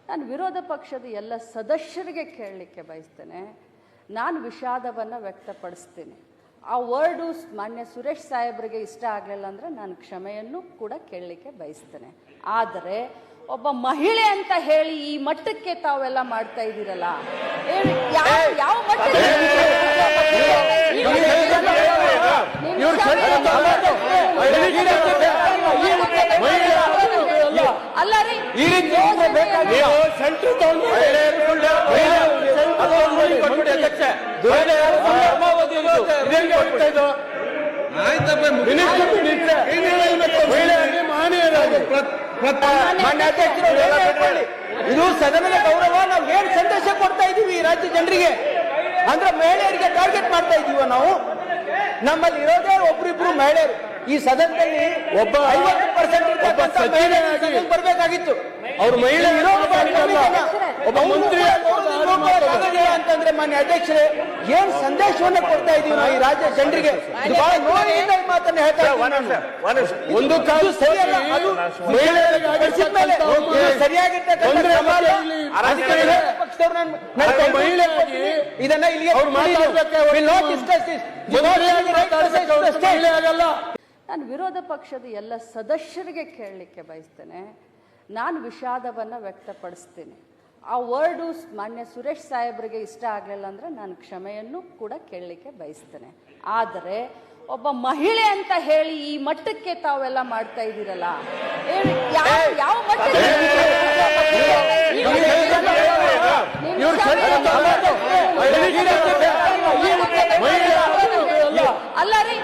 ನಾನು ವಿರೋಧ ಪಕ್ಷದ ಎಲ್ಲ ಸದಸ್ಯರಿಗೆ ಕೇಳಲಿಕ್ಕೆ ಬಯಸ್ತೇನೆ. ನಾನು ವಿಷಾದವನ್ನು ವ್ಯಕ್ತಪಡಿಸ್ತೀನಿ. ಆ ವರ್ಡು ಮಾನ್ಯ ಸುರೇಶ್ ಸಾಹೇಬರಿಗೆ ಇಷ್ಟ ಆಗಲಿಲ್ಲ ಅಂದರೆ ನಾನು ಕ್ಷಮೆಯನ್ನು ಕೂಡ ಕೇಳಲಿಕ್ಕೆ ಬಯಸ್ತೇನೆ. ಆದರೆ ಒಬ್ಬ ಮಹಿಳೆ ಅಂತ ಹೇಳಿ ಈ ಮಟ್ಟಕ್ಕೆ ತಾವೆಲ್ಲ ಮಾಡ್ತಾ ಇದ್ದೀರಲ್ಲ, ಯಾವ ಮಟ್ಟಕ್ಕೆ ಅಲ್ಲ ರೀ, ಇದು ಸದನದ ಗೌರವ. ನಾವು ಏನ್ ಸಂದೇಶ ಕೊಡ್ತಾ ಇದೀವಿ ಈ ರಾಜ್ಯ ಜನರಿಗೆ ಅಂದ್ರೆ ಮಹಿಳೆಯರಿಗೆ ಟಾರ್ಗೆಟ್ ಮಾಡ್ತಾ ಇದೀವ ನಾವು. ನಮ್ಮಲ್ಲಿ ಇರೋದೇ ಒಬ್ರಿಬ್ರು ಮಹಿಳೆಯರು. ಈ ಸದನದಲ್ಲಿ 50% ಬರ್ಬೇಕಾಗಿತ್ತು. ಅವ್ರ ಮಹಿಳೆ ಒಬ್ಬ ಮಂತ್ರಿ ಅಂತಂದ್ರೆ ಮಾನ್ಯ ಅಧ್ಯಕ್ಷರೇ, ಏನ್ ಸಂದೇಶವನ್ನ ಕೊಡ್ತಾ ಇದೀವಿ ನಾವು ಈ ರಾಜ್ಯ ಜನರಿಗೆ? ಬಹಳ ನೋಡಿದ ಮಾತನ್ನ ಹೇಳ್ತಾ ಒಂದು ಕಾಲು ಸರಿಯಲ್ಲ. ಅದು ಸರಿಯಾಗಿರ್ತಕ್ಕಂಥ ಇದನ್ನ ಇಲ್ಲಿ ನಾನು ವಿರೋಧ ಪಕ್ಷದ ಎಲ್ಲ ಸದಸ್ಯರಿಗೆ ಕೇಳಲಿಕ್ಕೆ ಬಯಸ್ತೇನೆ. ನಾನು ವಿಷಾದವನ್ನು ವ್ಯಕ್ತಪಡಿಸ್ತೀನಿ. ಆ ವರ್ಡು ಮಾನ್ಯ ಸುರೇಶ್ ಸಾಹೇಬರಿಗೆ ಇಷ್ಟ ಆಗಲಿಲ್ಲ ಅಂದರೆ ನಾನು ಕ್ಷಮೆಯನ್ನು ಕೂಡ ಕೇಳಲಿಕ್ಕೆ ಬಯಸ್ತೇನೆ. ಆದರೆ ಒಬ್ಬ ಮಹಿಳೆ ಅಂತ ಹೇಳಿ ಈ ಮಟ್ಟಕ್ಕೆ ತಾವೆಲ್ಲ ಮಾಡ್ತಾ ಇದ್ದೀರಲ್ಲ, ಯಾವ ಮಟ್ಟಕ್ಕೆ ಅಲ್ಲ ರೀ,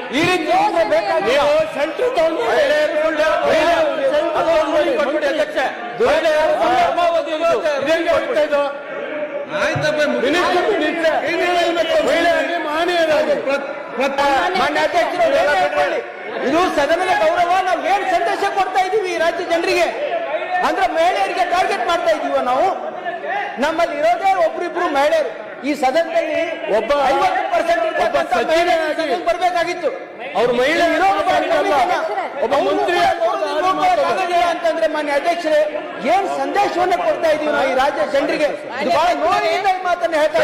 ಇದು ಸದನದ ಗೌರವ. ನಾವು ಏನ್ ಸಂದೇಶ ಕೊಡ್ತಾ ಇದೀವಿ ಈ ರಾಜ್ಯ ಜನರಿಗೆ ಅಂದ್ರೆ ಮಹಿಳೆಯರಿಗೆ ಟಾರ್ಗೆಟ್ ಮಾಡ್ತಾ ಇದೀವ ನಾವು. ನಮ್ಮಲ್ಲಿ ಇರೋದೇ ಒಬ್ರಿಬ್ರು ಮಹಿಳೆಯರು. ಈ ಸದನದಲ್ಲಿ 50% ಬರ್ಬೇಕಾಗಿತ್ತು. ಅವ್ರ ಮಹಿಳೆ ಒಬ್ಬ ಮಂತ್ರಿ ಅಂತಂದ್ರೆ ಮಾನ್ಯ ಅಧ್ಯಕ್ಷರೇ, ಏನ್ ಸಂದೇಶವನ್ನ ಕೊಡ್ತಾ ಇದೀವಿ ನಾವು ಈ ರಾಜ್ಯ ಜನರಿಗೆ? ಬಹಳ ನೋಡಿದ ಮಾತನ್ನ ಹೇಳ್ತಾ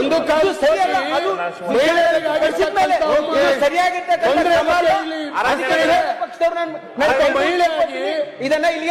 ಒಂದು ಕಾಲು ಸರಿಯಲ್ಲ. ಅದು ಸರಿಯಾಗಿರ್ತಕ್ಕಂಥ ಇದನ್ನ ಇಲ್ಲಿ